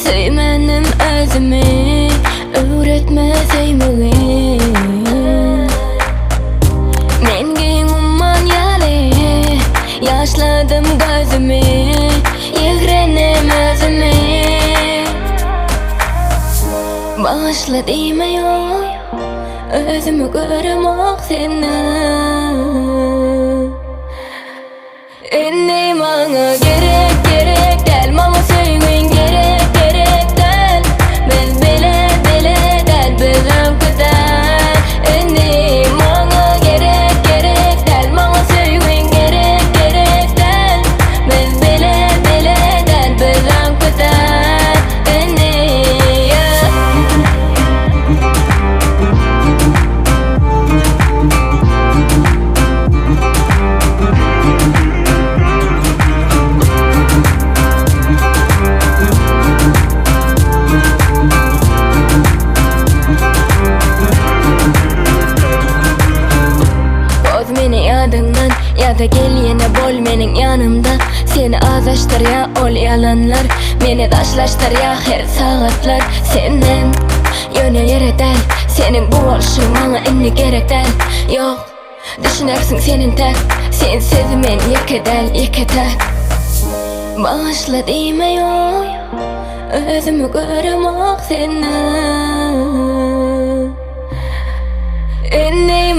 Söymenim özümü, öğretme sevmeyi. Men gün umman yale, yaşladım gözümü, yıgrenim özümü. Bağışla deme yok, özümü göremek seni. Enne bana gerek gerek del, bana sevmen gerek gerek del. Biz bile bile del, bizim kadar. Enne bana gerek gerek del, bana sevmen gerek gerek del. Biz bile bile del, bizim kadar. Enne adından ya da gel yine bol menin yanımda. Seni azlaştır ya ol yalanlar, beni taşlaştır ya her saatler. Senden yöne yere del, senin bu oluşun bana inni gerek del. Yok düşünersin senin tek, sensiz men yekedel yeketek. Bağışla deme yok, özümü göremek seni. Enne